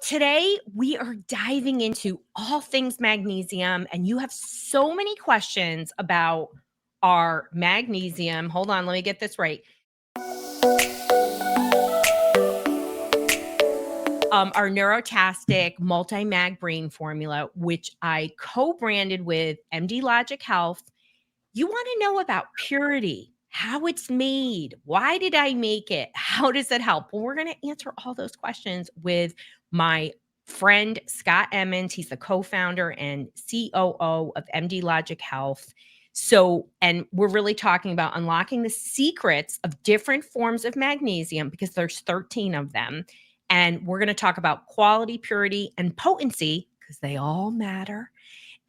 today we are diving into all things magnesium, and you have so many questions about our magnesium. Hold on, let me get this right. Our Neurotastic Multi-Mag Brain Formula, which I co-branded with MD Logic Health. You want to know about purity, how it's made, why did I make it, how does it help? Well, we're going to answer all those questions with my friend Scott Emmons. He's the co-founder and COO of MD Logic Health. And we're really talking about unlocking the secrets of different forms of magnesium, because there's 13 of them. And we're going to talk about quality, purity, and potency, because they all matter.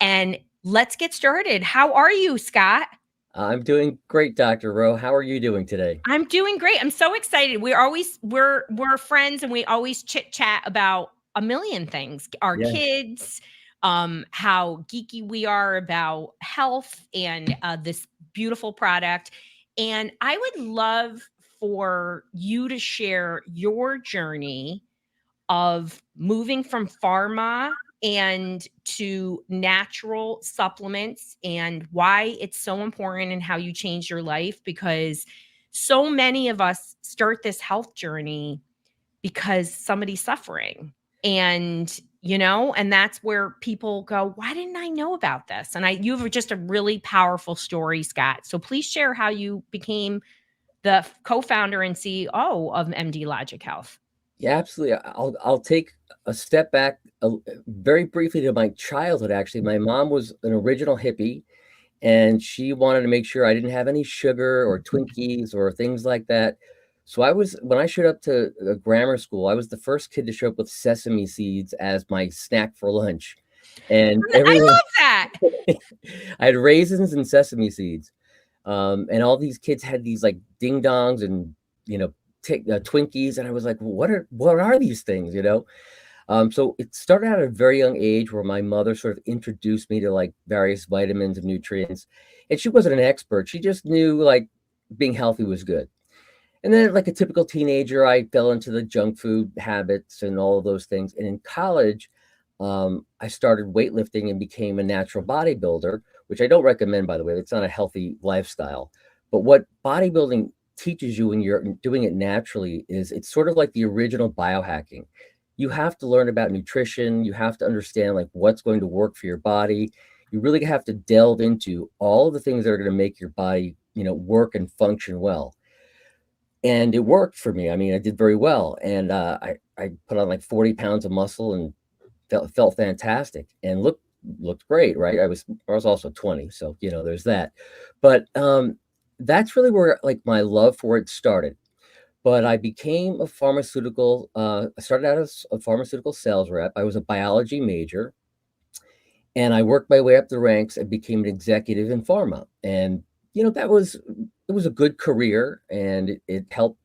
And let's get started. How are you, Scott? I'm doing great, Dr. Rowe. How are you doing today? I'm doing great. I'm so excited. We're friends, and we always chit chat about a million things. Our kids, how geeky we are about health and this beautiful product. And I would love for you to share your journey of moving from pharma and to natural supplements, and why it's so important and how you changed your life, because so many of us start this health journey because somebody's suffering. And that's where people go, why didn't I know about this? And you have just a really powerful story, Scott. So please share how you became the co-founder and CEO of MD Logic Health. Yeah, absolutely. I'll take a step back very briefly to my childhood. Actually, my mom was an original hippie, and she wanted to make sure I didn't have any sugar or Twinkies or things like that. So when I showed up to grammar school, I was the first kid to show up with sesame seeds as my snack for lunch. And I love that. I had raisins and sesame seeds. And all these kids had these like ding dongs and, Twinkies. And I was like, what are these things, So it started at a very young age where my mother sort of introduced me to like various vitamins and nutrients. And she wasn't an expert. She just knew like being healthy was good. And then like a typical teenager, I fell into the junk food habits and all of those things. And in college, I started weightlifting and became a natural bodybuilder, which I don't recommend, by the way. It's not a healthy lifestyle. But what bodybuilding teaches you when you're doing it naturally is it's sort of like the original biohacking. You have to learn about nutrition. You have to understand like what's going to work for your body. You really have to delve into all of the things that are going to make your body, work and function well. And it worked for me. I mean, I did very well. And I put on like 40 pounds of muscle and felt fantastic and looked great, right? I was also 20, so there's that. But that's really where like my love for it started. But I became a pharmaceutical. I started out as a pharmaceutical sales rep. I was a biology major, and I worked my way up the ranks and became an executive in pharma. And it was a good career, and it helped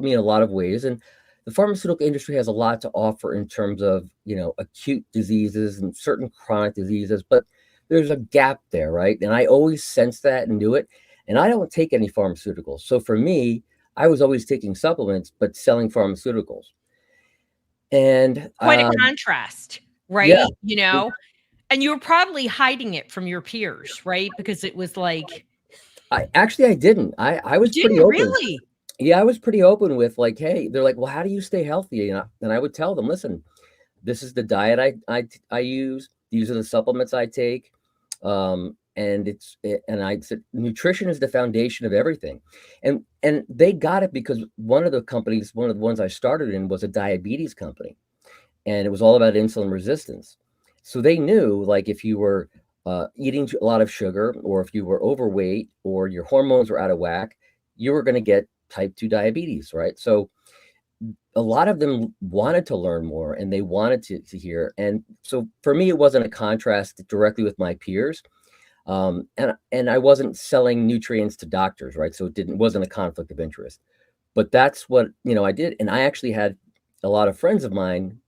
me in a lot of ways. And the pharmaceutical industry has a lot to offer in terms of, acute diseases and certain chronic diseases, but there's a gap there, right? And I always sensed that and knew it. And I don't take any pharmaceuticals. So for me, I was always taking supplements, but selling pharmaceuticals. And quite a contrast, right? Yeah. And you were probably hiding it from your peers, right? Because it was like, I didn't. I was pretty open. Really? Yeah, I was pretty open with like, hey, they're like, well, how do you stay healthy? And I would tell them, listen, this is the diet I use. These are the supplements I take. And I said, nutrition is the foundation of everything. And they got it because one of the ones I started in was a diabetes company, and it was all about insulin resistance. So they knew like if you were eating a lot of sugar, or if you were overweight, or your hormones were out of whack, you were going to get type 2 diabetes, right? So a lot of them wanted to learn more, and they wanted to hear. And so for me, it wasn't a contrast directly with my peers. And I wasn't selling nutrients to doctors, right? So it wasn't a conflict of interest. But that's what, I did. And I actually had a lot of friends of mine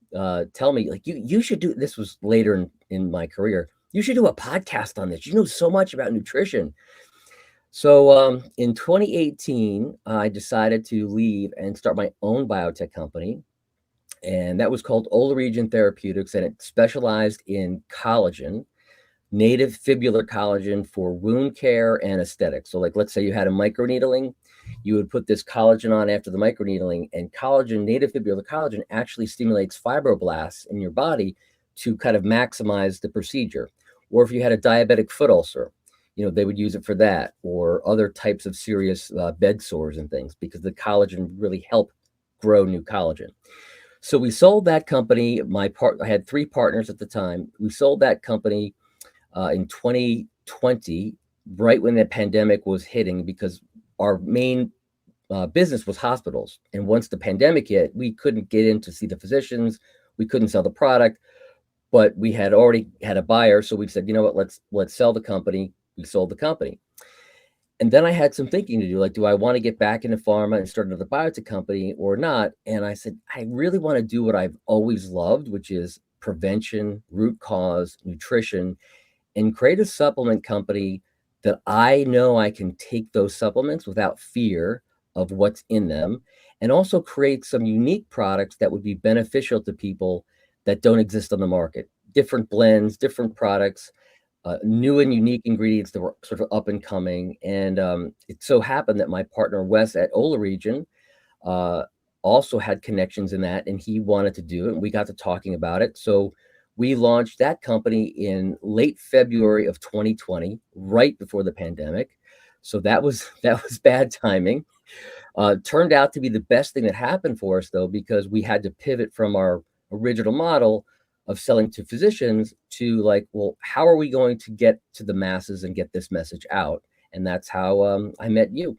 tell me, like, you should do, this was later in my career, you should do a podcast on this. You know so much about nutrition. So in 2018, I decided to leave and start my own biotech company. and that was called Oleregion Therapeutics, and it specialized in collagen, native fibrillar collagen for wound care and aesthetics. So like, let's say you had a microneedling, you would put this collagen on after the microneedling, and collagen, native fibrillar collagen, actually stimulates fibroblasts in your body to kind of maximize the procedure. Or if you had a diabetic foot ulcer, they would use it for that, or other types of serious bed sores and things, because the collagen really helped grow new collagen. So we sold that company. I had 3 partners at the time. We sold that company in 2020, right when the pandemic was hitting, because our main business was hospitals. And once the pandemic hit, we couldn't get in to see the physicians. We couldn't sell the product, but we had already had a buyer. So we said, you know what, let's sell the company. We sold the company. And then I had some thinking to do, like, do I want to get back into pharma and start another biotech company or not? And I said, I really want to do what I've always loved, which is prevention, root cause, nutrition, and create a supplement company that I know I can take those supplements without fear of what's in them, and also create some unique products that would be beneficial to people that don't exist on the market. Different blends, different products, new and unique ingredients that were sort of up and coming. And it so happened that my partner, Wes at Oleregion, also had connections in that, and he wanted to do it. And we got to talking about it. So we launched that company in late February of 2020, right before the pandemic. So that was bad timing. Turned out to be the best thing that happened for us, though, because we had to pivot from our original model of selling to physicians to like, well, how are we going to get to the masses and get this message out? And that's how I met you.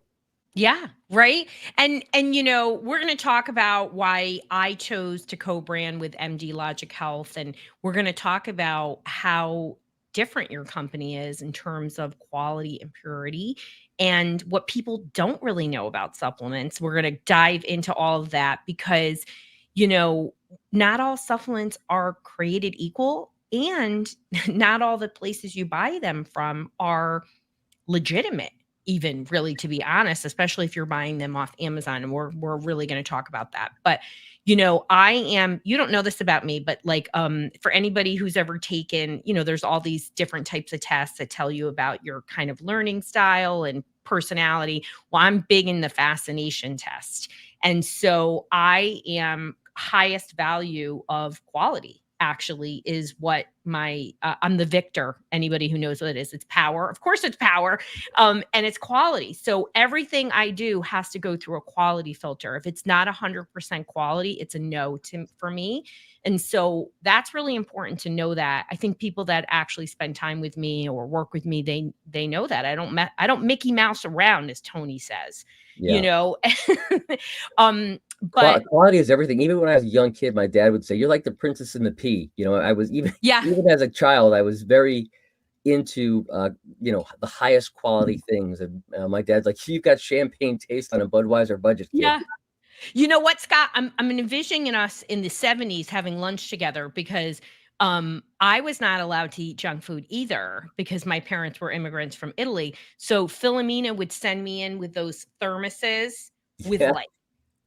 Yeah, right. And we're going to talk about why I chose to co-brand with MD Logic Health, and we're going to talk about how different your company is in terms of quality and purity and what people don't really know about supplements. We're going to dive into all of that because not all supplements are created equal, and not all the places you buy them from are legitimate, even, really, to be honest, especially if you're buying them off Amazon. And we're really going to talk about that. But you don't know this about me, but like for anybody who's ever taken, there's all these different types of tests that tell you about your kind of learning style and personality. Well, I'm big in the fascination test. And so I am highest value of quality, actually, is what I'm the victor. Anybody who knows what it is, it's power. Of course it's power. And it's quality. So everything I do has to go through a quality filter. If it's not 100% quality, it's a no for me. And so that's really important to know that. I think people that actually spend time with me or work with me, they know that I don't Mickey Mouse around, as Tony says. Yeah. But quality is everything. Even when I was a young kid, my dad would say, "You're like the princess and the pea." I was even as a child, I was very into the highest quality things. And my dad's like, "You've got champagne taste on a Budweiser budget, kid." Yeah. You know what, Scott? I'm envisioning us in the 70s having lunch together, because I was not allowed to eat junk food either because my parents were immigrants from Italy. So Philomena would send me in with those thermoses with like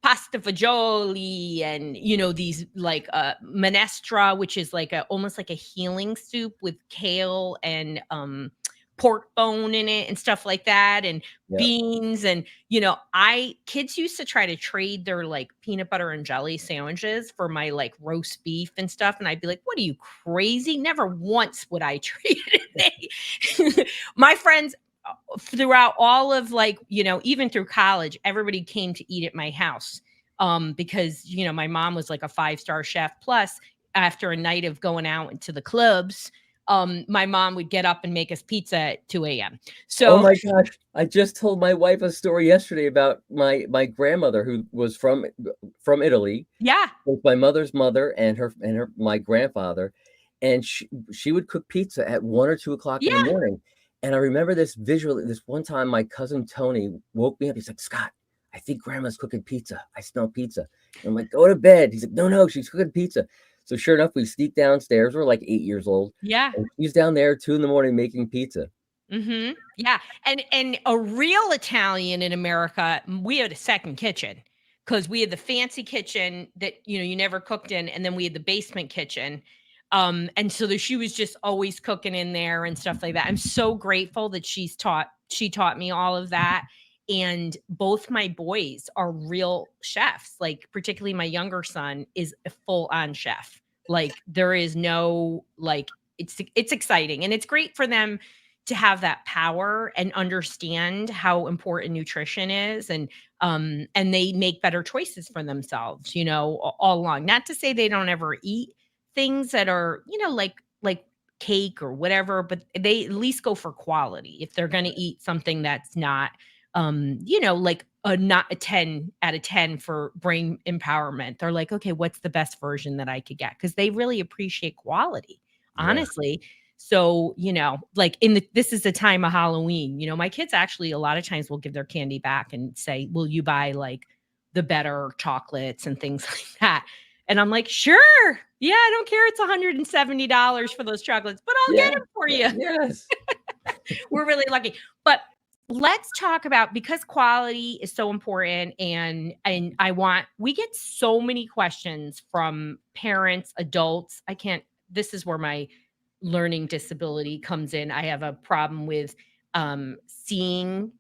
pasta fagioli and these like minestra, which is like almost like a healing soup with kale and pork bone in it and stuff like that, and beans. And kids used to try to trade their like peanut butter and jelly sandwiches for my like roast beef and stuff, and I'd be like, what are you, crazy? Never once would I trade it. My friends throughout all of even through college, everybody came to eat at my house because my mom was like a 5-star chef. Plus, after a night of going out into the clubs, my mom would get up and make us pizza at 2 a.m. So, oh my gosh, I just told my wife a story yesterday about my grandmother, who was from Italy. Yeah, with my mother's mother and my grandfather, and she would cook pizza at 1 or 2 o'clock in the morning. And I remember this visually. This one time, my cousin Tony woke me up. He's like, "Scott, I think Grandma's cooking pizza. I smell pizza." And I'm like, "Go to bed." He's like, "No, she's cooking pizza." So sure enough, we sneak downstairs. We're like 8 years old. Yeah. And she's down there 2 a.m. making pizza. Mm-hmm. Yeah. And a real Italian in America, we had a second kitchen, because we had the fancy kitchen that, you never cooked in. And then we had the basement kitchen. And so she was just always cooking in there and stuff like that. I'm so grateful that she taught me all of that. And both my boys are real chefs. Like, particularly my younger son is a full-on chef. Like, there is no, like, it's exciting, and it's great for them to have that power and understand how important nutrition is, and they make better choices for themselves, all along. Not to say they don't ever eat things that are, like cake or whatever, but they at least go for quality. If they're going to eat something that's not, like not a 10 out of 10 for brain empowerment, they're like, okay, what's the best version that I could get? Because they really appreciate quality, honestly. So, like this is the time of Halloween, my kids actually a lot of times will give their candy back and say, will you buy like the better chocolates and things like that? And I'm like, sure. Yeah, I don't care. It's $170 for those chocolates, but I'll get them for you. Yes. We're really lucky. But let's talk about, because quality is so important, and we get so many questions from parents, adults. This is where my learning disability comes in. I have a problem with seeing,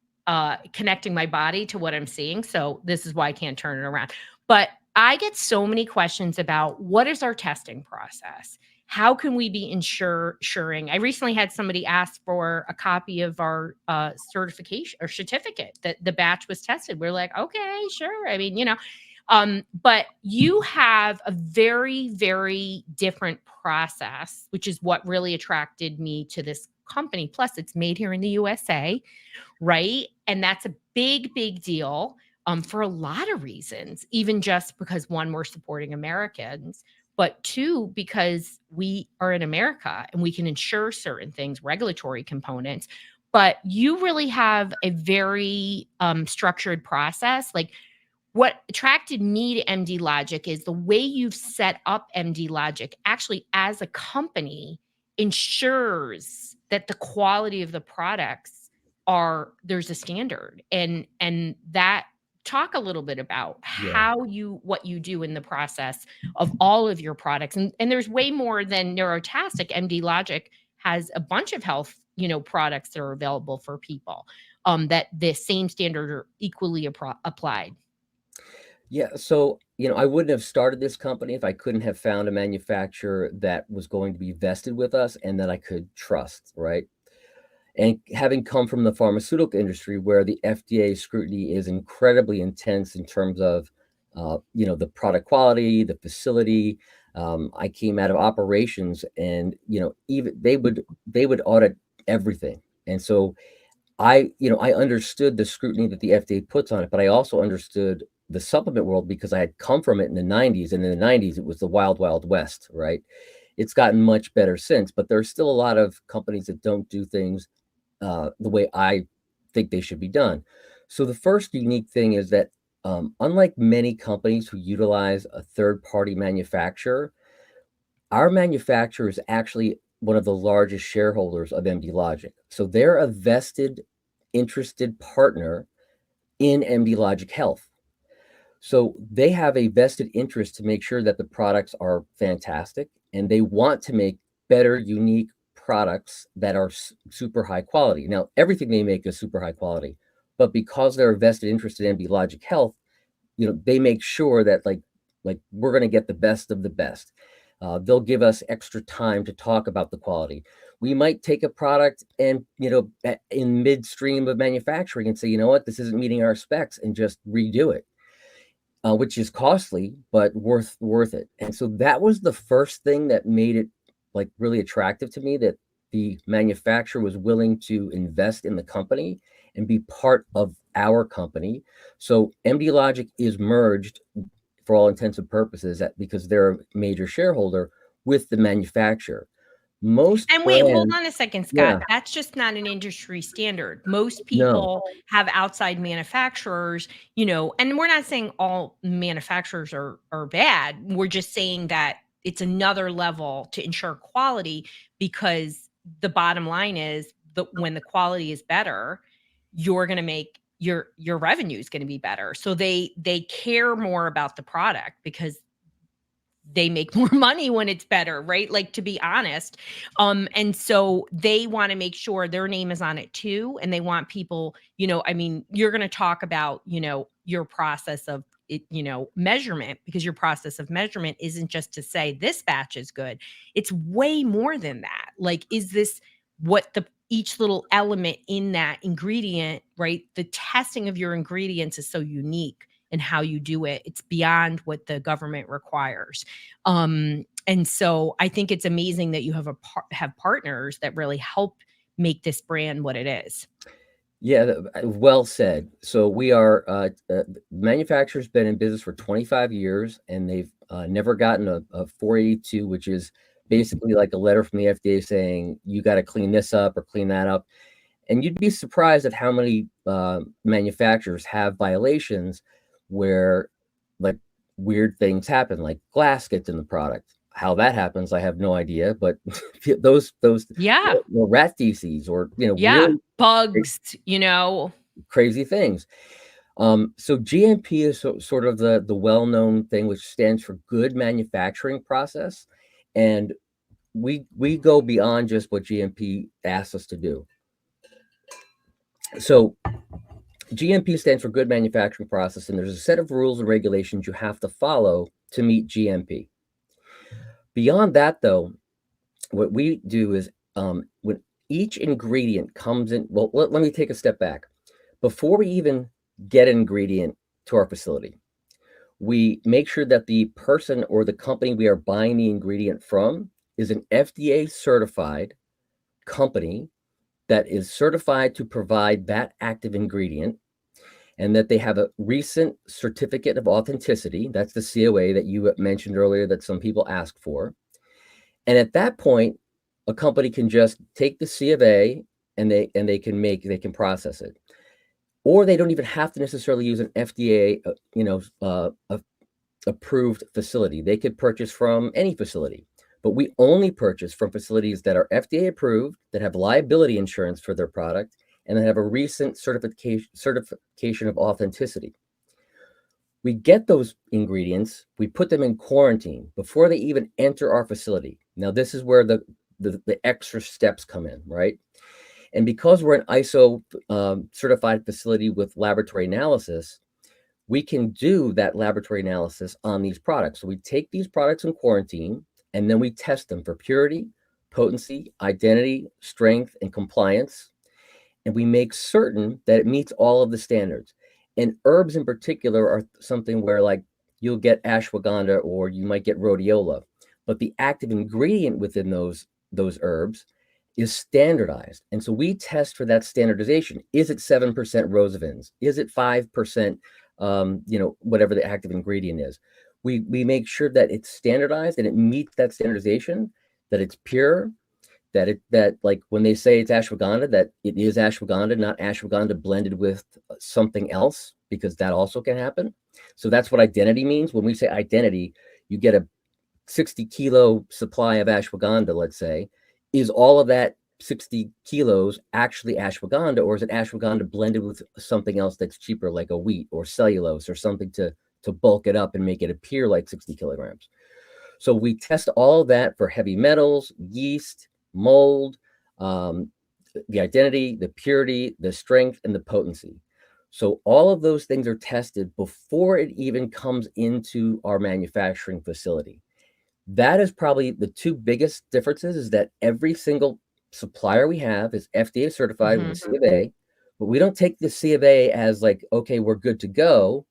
connecting my body to what I'm seeing. So this is why I can't turn it around. But I get so many questions about, what is our testing process? How can we be ensuring? I recently had somebody ask for a copy of our certification or certificate that the batch was tested. We're like, okay, sure. I mean, but you have a very, very different process, which is what really attracted me to this company. Plus, it's made here in the USA, right? And that's a big, big deal for a lot of reasons, even just because, one, we're supporting Americans, but two, because we are in America and we can ensure certain things, regulatory components. But you really have a very structured process. Like, what attracted me to MD Logic is the way you've set up MD Logic actually as a company ensures that the quality of the products there's a standard, and that. Talk a little bit about what you do in the process of all of your products. And there's way more than Neurotastic. MD Logic has a bunch of health, products that are available for people that the same standard are equally applied. Yeah. So, I wouldn't have started this company if I couldn't have found a manufacturer that was going to be vested with us and that I could trust, right? And having come from the pharmaceutical industry, where the FDA scrutiny is incredibly intense in terms of, the product quality, the facility. I came out of operations, and even they would audit everything, and so I understood the scrutiny that the FDA puts on it, but I also understood the supplement world because I had come from it in the 90s, and in the 90s it was the wild, wild west, right? It's gotten much better since, but there's still a lot of companies that don't do things the way I think they should be done. So the first unique thing is that, unlike many companies who utilize a third-party manufacturer, our manufacturer is actually one of the largest shareholders of MD Logic. So they're a vested, interested partner in MD Logic Health. So they have a vested interest to make sure that the products are fantastic, and they want to make better, unique products that are super high quality. Now, everything they make is super high quality, but because they're a vested interest in MD Logic Health, they make sure that like we're going to get the best of the best. They'll give us extra time to talk about the quality. We might take a product and, in midstream of manufacturing and say, you know what, this isn't meeting our specs, and just redo it, which is costly, but worth it. And so that was the first thing that made it like really attractive to me, that the manufacturer was willing to invest in the company and be part of our company. So MD Logic is merged for all intents and purposes because they're a major shareholder with the manufacturer. Wait, hold on a second, Scott. That's just not an industry standard. Most people have outside manufacturers, and we're not saying all manufacturers are bad. We're just saying that it's another level to ensure quality, because the bottom line is that when the quality is better, you're going to make your revenue is going to be better. So they care more about the product because they make more money when it's better, right? Like, to be honest. And so they want to make sure their name is on it too. And they want people, I mean, you're going to talk about, your process of it, measurement, because your process of measurement isn't just to say this batch is good. It's way more than that. Like, is this what each little element in that ingredient, right? The testing of your ingredients is so unique and how you do it. It's beyond what the government requires. And so I think it's amazing that you have have partners that really help make this brand what it is. Yeah, well said. So we are, manufacturer's been in business for 25 years, and they've never gotten a 482, which is basically like a letter from the FDA saying, you got to clean this up or clean that up. And you'd be surprised at how many manufacturers have violations where like weird things happen, like glass gets in the product. How that happens, I have no idea. But those rat feces or weird, bugs, crazy things. So GMP is sort of the well-known thing, which stands for good manufacturing process, and we go beyond just what GMP asks us to do. So GMP stands for good manufacturing process, and there's a set of rules and regulations you have to follow to meet GMP. Beyond that, though, what we do is when each ingredient comes in, well, let me take a step back. Before we even get an ingredient to our facility, we make sure that the person or the company we are buying the ingredient from is an FDA certified company that is certified to provide that active ingredient, and that they have a recent certificate of authenticity. That's the COA that you mentioned earlier that some people ask for. And at that point, a company can just take the C of A and they can process it. Or they don't even have to necessarily use an FDA, approved facility. They could purchase from any facility. But we only purchase from facilities that are FDA approved, that have liability insurance for their product, and that have a recent certification of authenticity. We get those ingredients, we put them in quarantine before they even enter our facility. Now, this is where the extra steps come in, right? And because we're an ISO certified facility with laboratory analysis, we can do that laboratory analysis on these products. So we take these products in quarantine, and then we test them for purity, potency, identity, strength, and compliance. And we make certain that it meets all of the standards. And herbs in particular are something where, like, you'll get ashwagandha or you might get rhodiola, but the active ingredient within those herbs is standardized. And so we test for that standardization. Is it 7% rosavins? Is it 5%, whatever the active ingredient is? We make sure that it's standardized and it meets that standardization, that it's pure, that like when they say it's ashwagandha, that it is ashwagandha, not ashwagandha blended with something else, because that also can happen. So that's what identity means. When we say identity, you get a 60 kilo supply of ashwagandha, let's say. Is all of that 60 kilos actually ashwagandha, or is it ashwagandha blended with something else that's cheaper, like a wheat or cellulose or something to bulk it up and make it appear like 60 kilograms? So we test all of that for heavy metals, yeast, mold, the identity, the purity, the strength, and the potency. So all of those things are tested before it even comes into our manufacturing facility. That is probably the two biggest differences, is that every single supplier we have is FDA certified with a C of A, but we don't take the C of A as like, okay, we're good to go.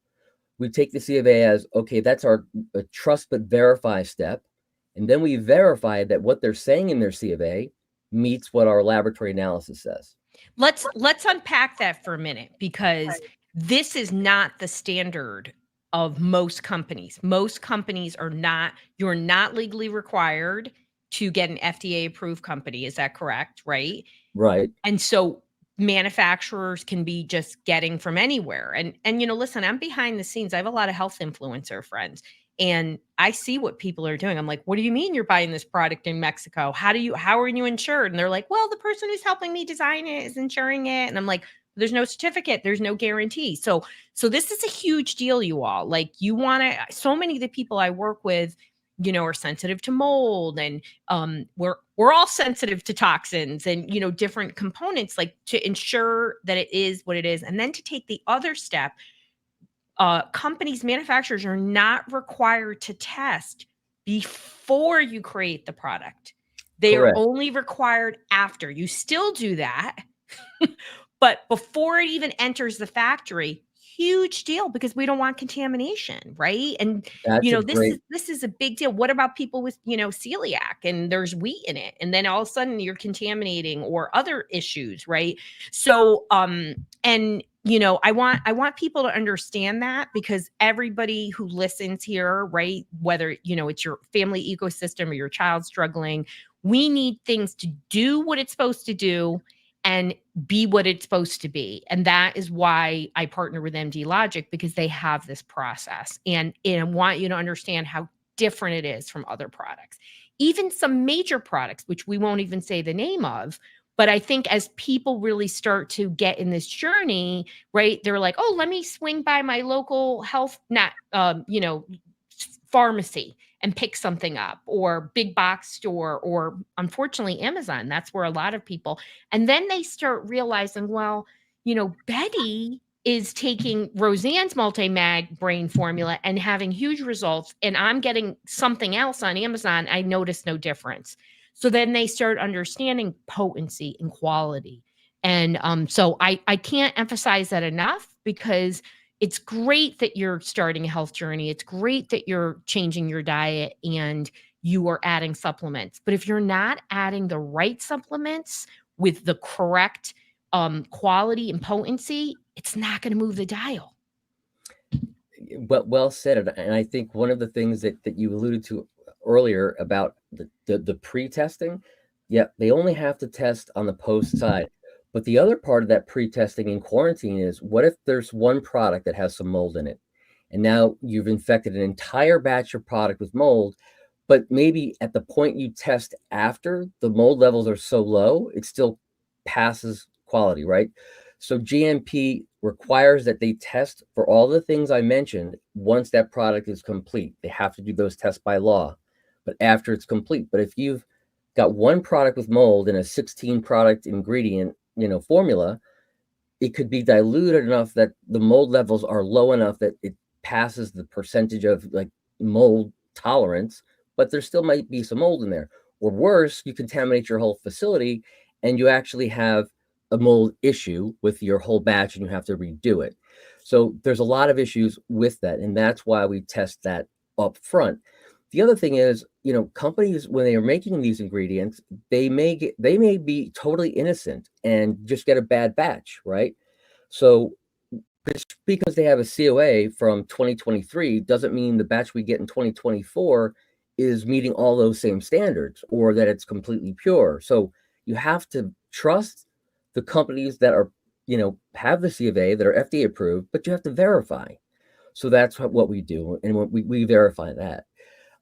We take the C of A as, okay, that's our trust but verify step. And then we verify that what they're saying in their C of A meets what our laboratory analysis says. Let's unpack that for a minute, because this is not the standard of most companies. Most companies you're not legally required to get an FDA approved company. Is that correct? Right. Right. And so manufacturers can be just getting from anywhere. And listen, I'm behind the scenes. I have a lot of health influencer friends, and I see what people are doing. I'm like, what do you mean you're buying this product in Mexico? How are you insured? And they're like, well, the person who's helping me design it is insuring it. And I'm like, There's no certificate. There's no guarantee. So this is a huge deal, you all. Like, you want to, so many of the people I work with, you know, are sensitive to mold, and we're all sensitive to toxins and, you know, different components, like, to ensure that it is what it is. And then to take the other step, companies, manufacturers are not required to test before you create the product. They are Correct. only required after. You still do that, but before it even enters the factory, huge deal, because we don't want contamination, right? And That's you a know, great. this is a big deal. What about people with, you know, celiac, and there's wheat in it, and then all of a sudden you're contaminating, or other issues, right? So and you know, I want people to understand that, because everybody who listens here, right, whether, you know, it's your family ecosystem or your child struggling, we need things to do what it's supposed to do and be what it's supposed to be. And that is why I partner with MD Logic, because they have this process, and I want you to understand how different it is from other products, even some major products, which we won't even say the name of. But I think as people really start to get in this journey, right, they're like, oh, let me swing by my local health, not, you know, pharmacy, and pick something up, or big box store, or unfortunately Amazon. That's where a lot of people, and then they start realizing, well, you know, Betty is taking Roseann's multi-mag brain formula and having huge results, and I'm getting something else on Amazon. I notice no difference. So then they start understanding potency and quality. And so I can't emphasize that enough, because it's great that you're starting a health journey. It's great that you're changing your diet and you are adding supplements. But if you're not adding the right supplements with the correct quality and potency, it's not going to move the dial. Well said. And I think one of the things that you alluded to earlier about the pre-testing, yeah, they only have to test on the post side. But the other part of that pre-testing in quarantine is, what if there's one product that has some mold in it? And now you've infected an entire batch of product with mold, but maybe at the point you test after, the mold levels are so low, it still passes quality, right? So GMP requires that they test for all the things I mentioned once that product is complete. They have to do those tests by law, but after it's complete. But if you've got one product with mold in a 16 product ingredient, you know, formula, it could be diluted enough that the mold levels are low enough that it passes the percentage of like mold tolerance, but there still might be some mold in there. Or worse, you contaminate your whole facility and you actually have a mold issue with your whole batch and you have to redo it. So there's a lot of issues with that. And that's why we test that up front. The other thing is, you know, companies, when they are making these ingredients, they may be totally innocent and just get a bad batch, right? So just because they have a COA from 2023 doesn't mean the batch we get in 2024 is meeting all those same standards or that it's completely pure. So you have to trust the companies that are, you know, have the COA, that are FDA approved, but you have to verify. So that's what we do, and we verify that.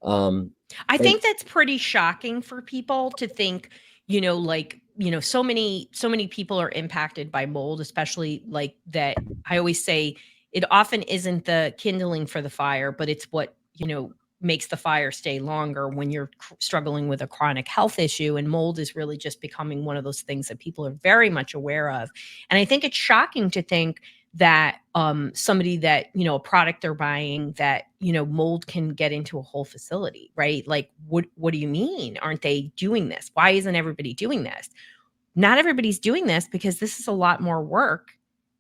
I think that's pretty shocking for people to think, you know, like, you know, so many people are impacted by mold, especially like that. I always say it often isn't the kindling for the fire, but it's what, you know, makes the fire stay longer when you're struggling with a chronic health issue. And mold is really just becoming one of those things that people are very much aware of. And I think it's shocking to think that somebody that, you know, a product they're buying, that, you know, mold can get into a whole facility, right? Like, what do you mean? Aren't they doing this? Why isn't everybody doing this? Not everybody's doing this because this is a lot more work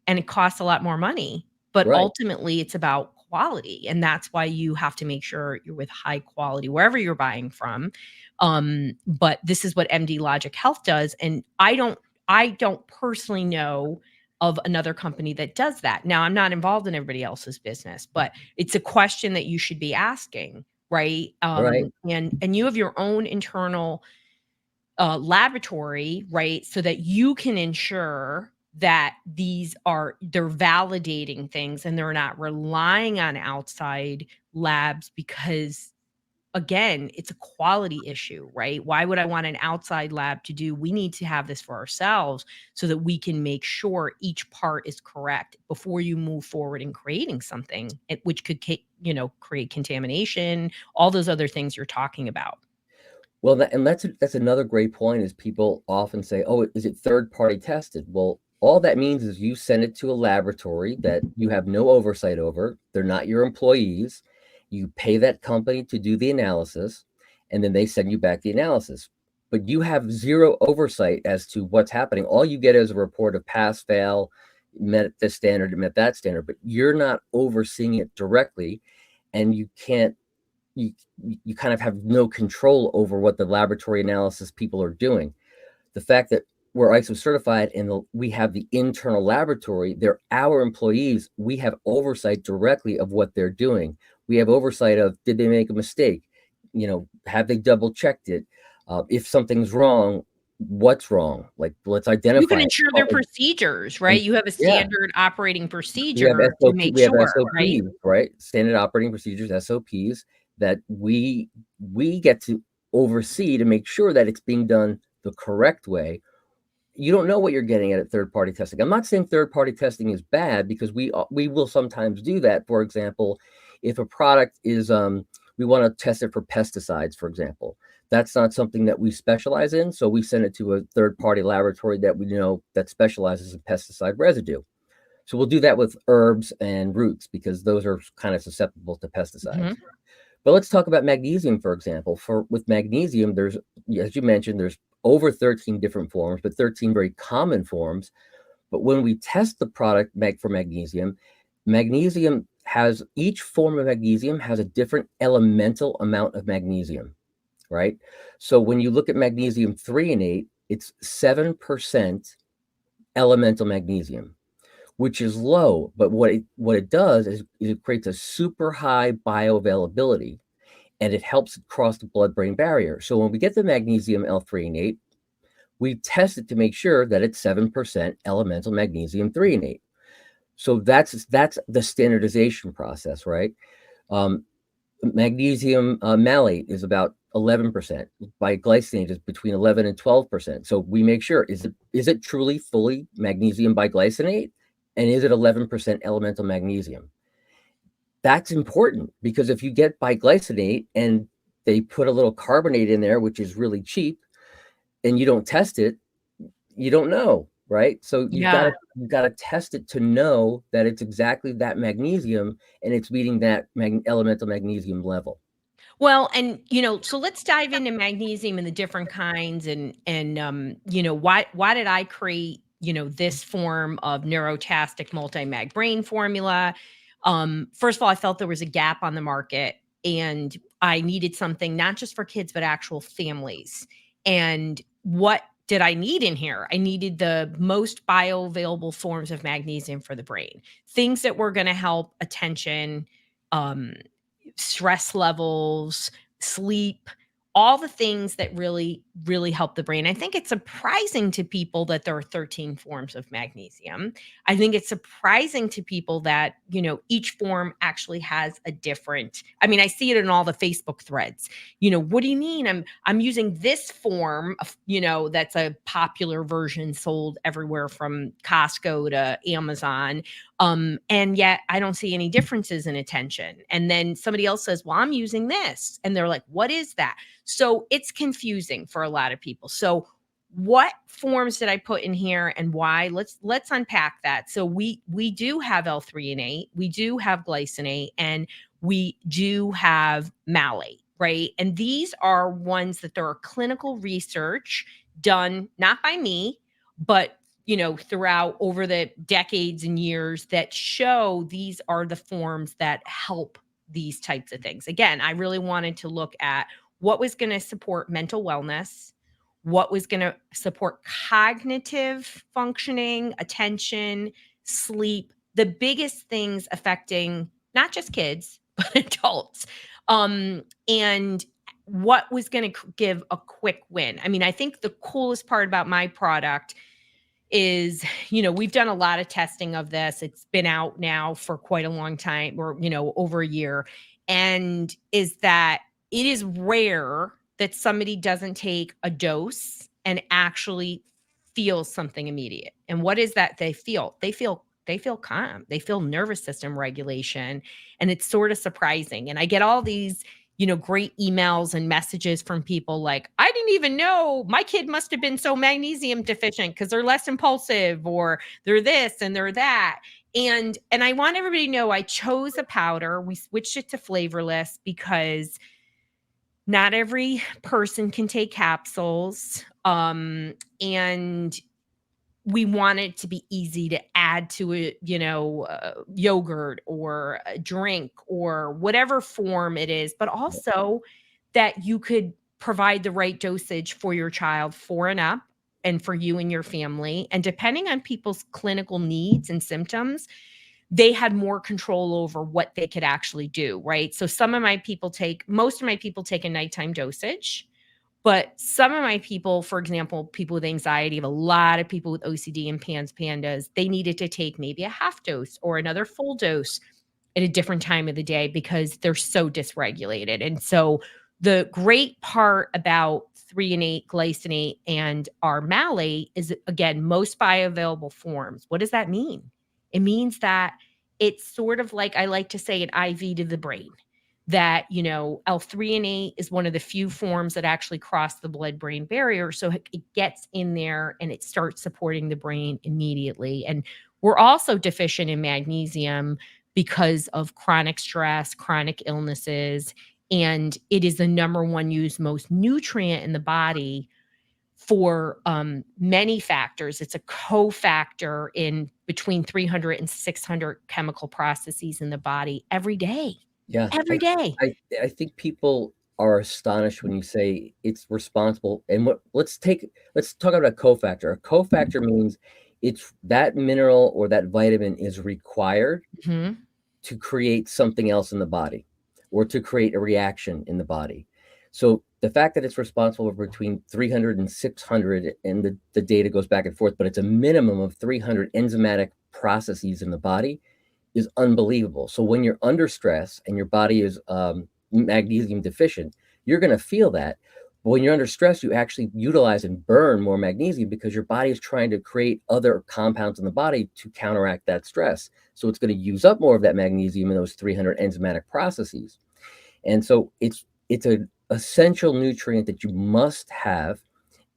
and it costs a lot more money. But right. ultimately, it's about quality. And that's why you have to make sure you're with high quality wherever you're buying from. But this is what MD Logic Health does. And I don't personally know of another company that does that. Now, I'm not involved in everybody else's business, but it's a question that you should be asking, right? Right. And you have your own internal laboratory, right? So that you can ensure that they're validating things and they're not relying on outside labs because again, it's a quality issue, right? Why would I want an outside lab to do? We need to have this for ourselves so that we can make sure each part is correct before you move forward in creating something, which could, create contamination, all those other things you're talking about. Well, that's another great point is people often say, oh, is it third-party tested? Well, all that means is you send it to a laboratory that you have no oversight over. They're not your employees. You pay that company to do the analysis, and then they send you back the analysis. But you have zero oversight as to what's happening. All you get is a report of pass, fail, met this standard, met that standard, but you're not overseeing it directly, and you can't you kind of have no control over what the laboratory analysis people are doing. The fact that we're ISO certified and we have the internal laboratory, they're our employees. We have oversight directly of what they're doing. We have oversight of, did they make a mistake? Have they double checked it? If something's wrong, what's wrong? Like, let's identify. You can ensure their procedures, right? You have a standard operating procedure to make sure, SOPs, right? Standard operating procedures, SOPs, that we get to oversee to make sure that it's being done the correct way. You don't know what you're getting at third-party testing. I'm not saying third-party testing is bad, because we will sometimes do that. For example, if a product is, we want to test it for pesticides, for example. That's not something that we specialize in, so we send it to a third-party laboratory that we know that specializes in pesticide residue. So we'll do that with herbs and roots, because those are kind of susceptible to pesticides. Mm-hmm. But let's talk about magnesium, for example. With magnesium, there's, as you mentioned, there's over 13 different forms, but 13 very common forms. But when we test the product for magnesium, each form of magnesium has a different elemental amount of magnesium, right? So when you look at magnesium threonate, it's 7% elemental magnesium, which is low. But what it does is it creates a super high bioavailability, and it helps cross the blood-brain barrier. So when we get the magnesium L-threonate, we test it to make sure that it's 7% elemental magnesium threonate. So that's the standardization process, right? Magnesium malate is about 11%. By glycinate is between 11 and 12%. So we make sure, is it truly fully magnesium biglycinate? And is it 11% elemental magnesium? That's important, because if you get biglycinate and they put a little carbonate in there, which is really cheap, and you don't test it, you don't know, right? So you've got to test it to know that it's exactly that magnesium and it's meeting that elemental magnesium level. Well, and so let's dive into magnesium and the different kinds, and why did I create this form of neurotastic multi-mag brain formula? First of all, I felt there was a gap on the market, and I needed something not just for kids but actual families. And what did I need in here? I needed the most bioavailable forms of magnesium for the brain, things that were going to help attention, stress levels, sleep, all the things that really, really help the brain. I think it's surprising to people that there are 13 forms of magnesium. I think it's surprising to people that, each form actually has a different, I see it in all the Facebook threads. What do you mean? I'm using this form of, that's a popular version sold everywhere from Costco to Amazon. And yet I don't see any differences in attention. And then somebody else says, well, I'm using this. And they're like, what is that? So it's confusing for a lot of people. So what forms did I put in here and why? Let's unpack that. So we do have L-threonate, we do have glycinate, and we do have malate, right? And these are ones that there are clinical research done, not by me, but throughout over the decades and years, that show these are the forms that help these types of things. Again, I really wanted to look at what was going to support mental wellness, what was going to support cognitive functioning, attention, sleep, the biggest things affecting not just kids, but adults. And what was going to give a quick win. I think the coolest part about my product is, we've done a lot of testing of this. It's been out now for quite a long time, or, over a year. And is that it is rare that somebody doesn't take a dose and actually feel something immediate. And what is that they feel? They feel calm. They feel nervous system regulation. And it's sort of surprising. And I get all these, great emails and messages from people like, I didn't even know my kid must have been so magnesium deficient because they're less impulsive, or they're this and they're that. And I want everybody to know I chose a powder. We switched it to flavorless because not every person can take capsules. And we want it to be easy to add to a, yogurt or a drink or whatever form it is, but also that you could provide the right dosage for your child 4 and up, and for you and your family. And depending on people's clinical needs and symptoms, they had more control over what they could actually do, right? So most of my people take a nighttime dosage. But some of my people, for example, people with anxiety, have a lot of people with OCD and pandas, they needed to take maybe a half dose or another full dose at a different time of the day because they're so dysregulated. And so the great part about threonate, glycinate, and our malate is, again, most bioavailable forms. What does that mean? It means that it's sort of like, I like to say, an IV to the brain. That, L-threonate is one of the few forms that actually cross the blood-brain barrier. So it gets in there and it starts supporting the brain immediately. And we're also deficient in magnesium because of chronic stress, chronic illnesses, and it is the number one used most nutrient in the body for many factors. It's a cofactor in between 300 and 600 chemical processes in the body every day. Yeah. Every day. I think people are astonished when you say it's responsible. And let's talk about a cofactor. A cofactor means it's that mineral or that vitamin is required to create something else in the body, or to create a reaction in the body. So the fact that it's responsible for between 300 and 600, and the data goes back and forth, but it's a minimum of 300 enzymatic processes in the body, is unbelievable. So when you're under stress and your body is magnesium deficient, you're going to feel that. But when you're under stress, you actually utilize and burn more magnesium because your body is trying to create other compounds in the body to counteract that stress. So it's going to use up more of that magnesium in those 300 enzymatic processes. And so it's an essential nutrient that you must have.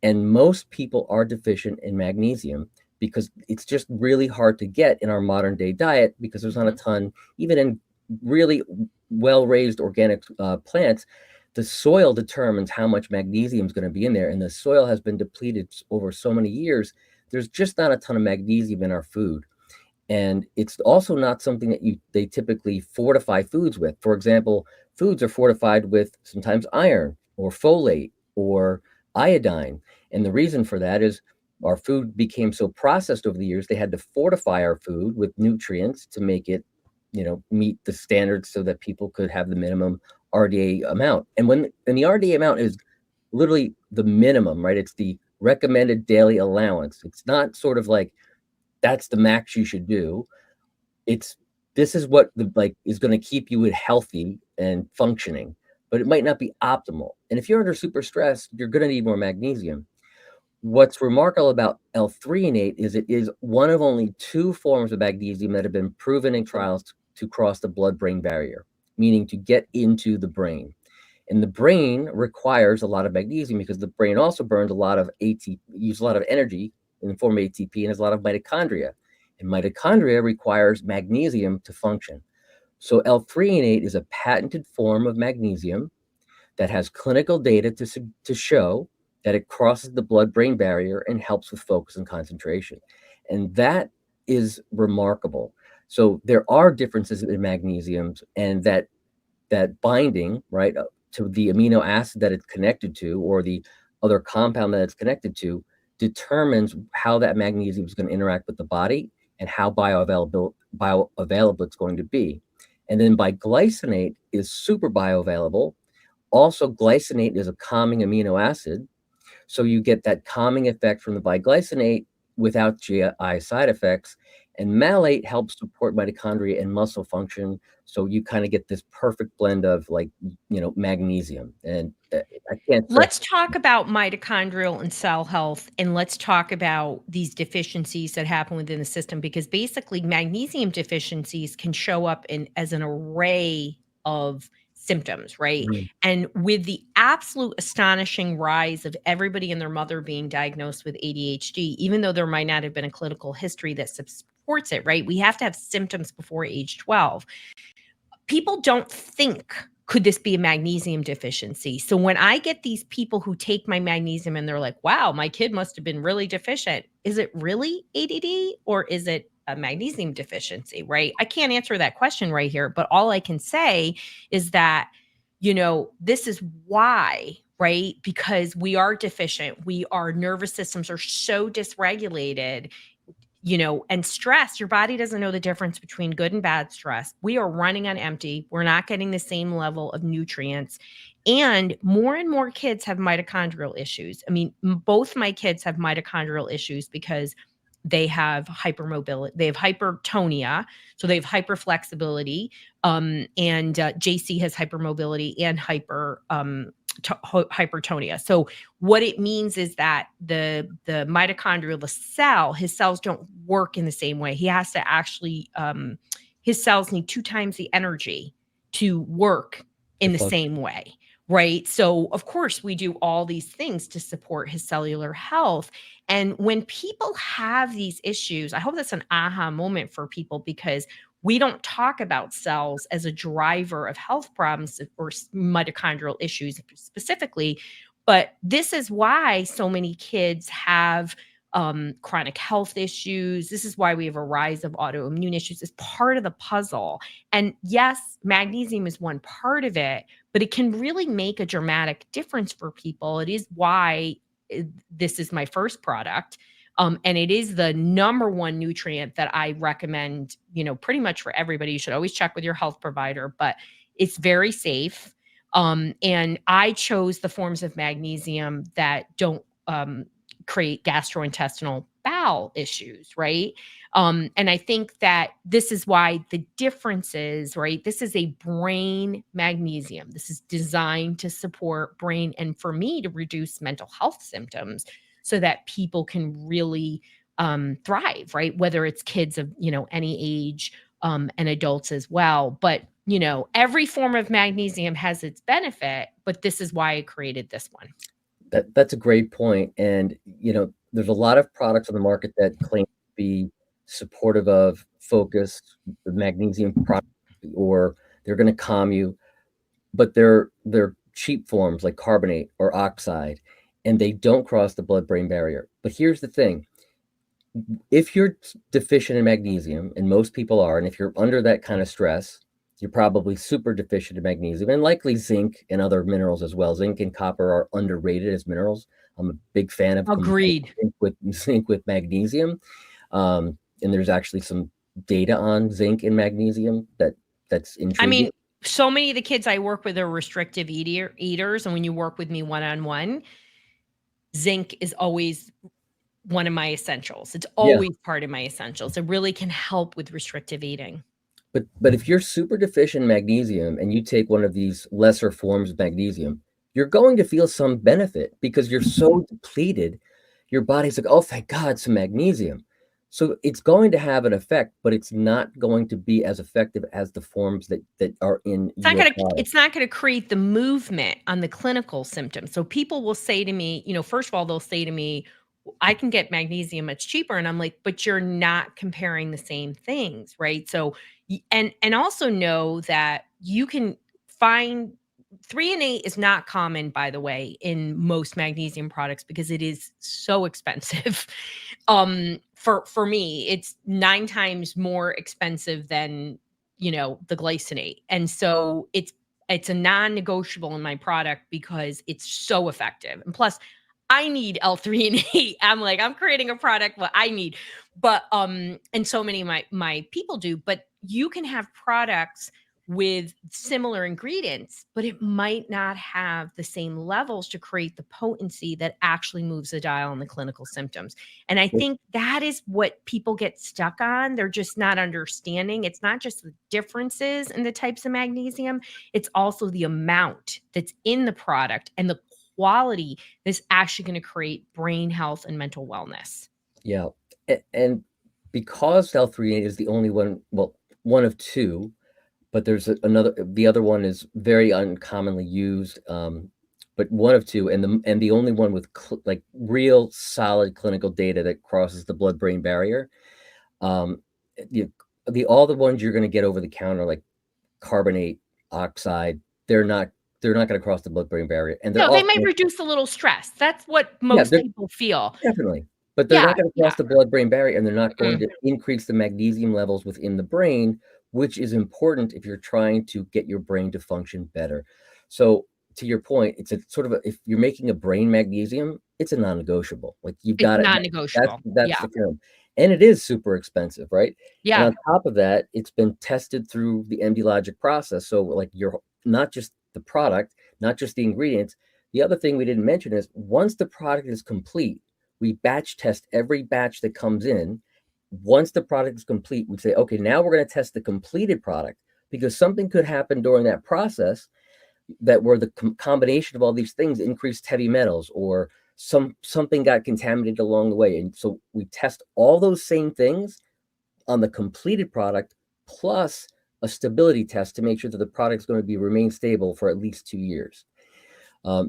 And most people are deficient in magnesium because it's just really hard to get in our modern day diet, because there's not a ton, even in really well-raised organic plants. The soil determines how much magnesium is going to be in there, and the soil has been depleted over so many years. There's just not a ton of magnesium in our food. And it's also not something that they typically fortify foods with. For example, foods are fortified with sometimes iron or folate or iodine. And the reason for that is our food became so processed over the years, they had to fortify our food with nutrients to make it, meet the standards so that people could have the minimum RDA amount. And the RDA amount is literally the minimum, right? It's the recommended daily allowance. It's not sort of like, that's the max you should do. This is what is going to keep you healthy and functioning, but it might not be optimal. And if you're under super stress, you're going to need more magnesium. What's remarkable about L-threonate is it is one of only 2 forms of magnesium that have been proven in trials to cross the blood-brain barrier, meaning to get into the brain. And the brain requires a lot of magnesium because the brain also burns a lot of ATP, uses a lot of energy in the form of ATP, and has a lot of mitochondria. And mitochondria requires magnesium to function. So L-threonate is a patented form of magnesium that has clinical data to show that it crosses the blood-brain barrier and helps with focus and concentration. And that is remarkable. So there are differences in magnesiums, and that binding, right, to the amino acid that it's connected to, or the other compound that it's connected to, determines how that magnesium is going to interact with the body and how bioavailable it's going to be. And then glycinate is super bioavailable. Also, glycinate is a calming amino acid. So you get that calming effect from the biglycinate without GI side effects. And malate helps support mitochondria and muscle function. So you kind of get this perfect blend of like, magnesium. And I can't stress. Let's talk about mitochondrial and cell health, and let's talk about these deficiencies that happen within the system, because basically magnesium deficiencies can show up as an array of symptoms, right? And with the absolute astonishing rise of everybody and their mother being diagnosed with ADHD, even though there might not have been a clinical history that supports it, right? We have to have symptoms before age 12. People don't think, could this be a magnesium deficiency? So when I get these people who take my magnesium and they're like, wow, my kid must have been really deficient. Is it really ADD or is it a magnesium deficiency, right? I can't answer that question right here, but all I can say is that, this is why, right? Because we are deficient. Our nervous systems are so dysregulated, and stress, your body doesn't know the difference between good and bad stress. We are running on empty. We're not getting the same level of nutrients. And more kids have mitochondrial issues. I mean, both my kids have mitochondrial issues because they have hypermobility, they have hypertonia, so they have hyperflexibility. And JC has hypermobility and hypertonia. So what it means is that the mitochondrial, his cells don't work in the same way. He has to actually, his cells need 2 times the energy to work in the same way, right? So of course we do all these things to support his cellular health. And when people have these issues, I hope that's an aha moment for people, because we don't talk about cells as a driver of health problems or mitochondrial issues specifically. But this is why so many kids have chronic health issues. This is why we have a rise of autoimmune issues. It's part of the puzzle. And yes, magnesium is one part of it, but it can really make a dramatic difference for people. It is why this is my first product. And it is the number one nutrient that I recommend, pretty much for everybody. You should always check with your health provider, but it's very safe. And I chose the forms of magnesium that don't create gastrointestinal bowel issues, right? And I think that this is why the difference is, right? This is a brain magnesium. This is designed to support brain and for me to reduce mental health symptoms so that people can really thrive, right? Whether it's kids of, any age and adults as well. But, every form of magnesium has its benefit, but this is why I created this one. That's a great point. And, there's a lot of products on the market that claim to be supportive of focus, the magnesium product, or they're going to calm you, but they're cheap forms like carbonate or oxide, and they don't cross the blood-brain barrier. But here's the thing. If you're deficient in magnesium, and most people are, and if you're under that kind of stress, you're probably super deficient in magnesium and likely zinc and other minerals as well. Zinc and copper are underrated as minerals. I'm a big fan of Agreed. Zinc with magnesium. And there's actually some data on zinc and magnesium that's intriguing. I mean, so many of the kids I work with are restrictive eaters. And when you work with me one-on-one, zinc is always one of my essentials. It's always part of my essentials. It really can help with restrictive eating. But if you're super deficient in magnesium and you take one of these lesser forms of magnesium, you're going to feel some benefit because you're so depleted. Your body's like, oh, thank God, some magnesium. So it's going to have an effect, but it's not going to be as effective as the forms that are in. It's not going to create the movement on the clinical symptoms. So people will say to me, first of all, they'll say to me, I can get magnesium much cheaper. And I'm like, but you're not comparing the same things, right? So, and also know that you can find Threonate is not common, by the way, in most magnesium products because it is so expensive. For me, it's 9 times more expensive than, the glycinate. And so it's a non-negotiable in my product because it's so effective. And plus, I need L-threonate. I'm creating a product what I need. But and so many of my people do, but you can have products with similar ingredients, but it might not have the same levels to create the potency that actually moves the dial on the clinical symptoms. And I think that is what people get stuck on. They're just not understanding. It's not just the differences in the types of magnesium, it's also the amount that's in the product and the quality that's actually going to create brain health and mental wellness. Yeah. And because Threonate is the only one, well, one of two, but there's another, the other one is very uncommonly used, but one of two, and the only one with like real solid clinical data that crosses the blood-brain barrier. All the ones you're going to get over the counter, like carbonate, oxide, they're not going to cross the blood-brain barrier, and they're they may reduce a little stress. That's what most people feel. Definitely. But they're not going to cross the blood-brain barrier, and they're not going to increase the magnesium levels within the brain, which is important if you're trying to get your brain to function better. So to your point, it's a sort of if you're making a brain magnesium, it's a non-negotiable. Like you've got it. Non-negotiable. That's the term. And it is super expensive, right? Yeah. And on top of that, it's been tested through the MD Logic process. So like you're not just the product, not just the ingredients. The other thing we didn't mention is once the product is complete, we batch test every batch that comes in. Once the product is complete, we say, okay, now we're going to test the completed product, because something could happen during that process that where the combination of all these things increased heavy metals, or something got contaminated along the way. And so we test all those same things on the completed product, plus a stability test to make sure that the product is going to remain stable for at least 2 years.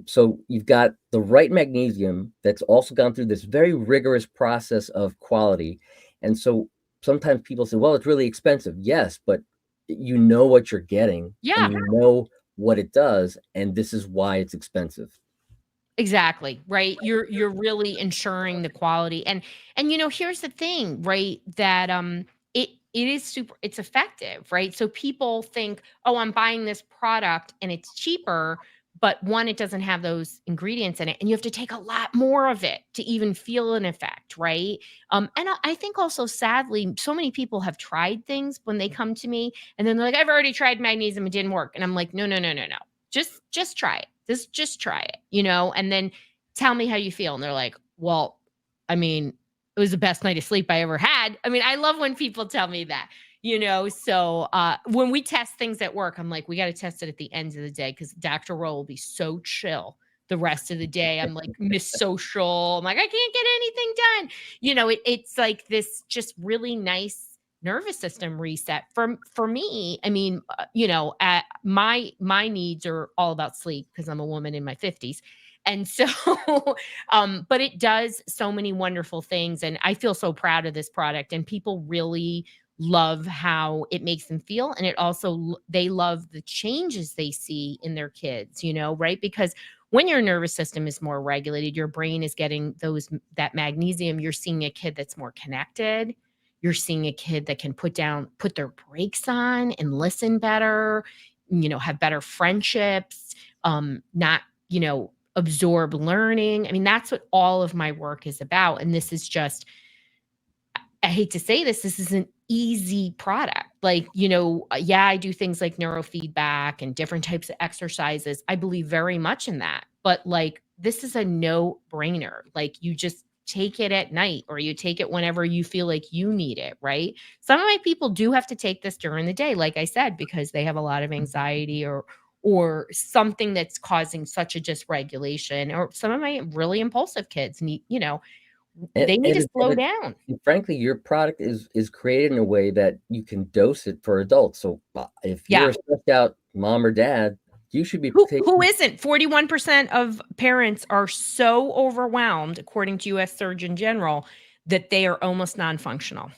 So you've got the right magnesium that's also gone through this very rigorous process of quality. And so sometimes people say, well, it's really expensive. Yes, but you know what you're getting. Yeah. And you know what it does. And this is why it's expensive. Exactly. Right. You're really ensuring the quality. And here's the thing, right? That it is it's effective, right? So people think, oh, I'm buying this product and it's cheaper, but one, it doesn't have those ingredients in it, and you have to take a lot more of it to even feel an effect, right? And I think also, sadly, so many people have tried things when they come to me, and then they're like, I've already tried magnesium, it didn't work. And I'm like, no. Just try it. Just try it, and then tell me how you feel. And they're like, well, I mean, it was the best night of sleep I ever had. I mean, I love when people tell me that, so when we test things at work, I'm like, we got to test it at the end of the day, because Dr. Rowe will be so chill the rest of the day. I'm like, Miss Social. I'm like, I can't get anything done. It's like this just really nice nervous system reset for me. I mean, my needs are all about sleep, because I'm a woman in my 50s. And so, but it does so many wonderful things. And I feel so proud of this product, and people really love how it makes them feel. And it also, they love the changes they see in their kids, right? Because when your nervous system is more regulated, your brain is getting that magnesium, you're seeing a kid that's more connected. You're seeing a kid that can put their brakes on and listen better, have better friendships, not, absorb learning. I mean, that's what all of my work is about. And this is just, I hate to say this is an easy product. Like, I do things like neurofeedback and different types of exercises. I believe very much in that. But like, this is a no-brainer. Like, you just take it at night, or you take it whenever you feel like you need it, right? Some of my people do have to take this during the day, like I said, because they have a lot of anxiety or something that's causing such a dysregulation, or some of my really impulsive kids need, they need to slow down. And frankly, your product is created in a way that you can dose it for adults. So if you're a stressed out mom or dad, you should be who isn't. 41% of parents are so overwhelmed, according to U.S. Surgeon General, that they are almost non-functional.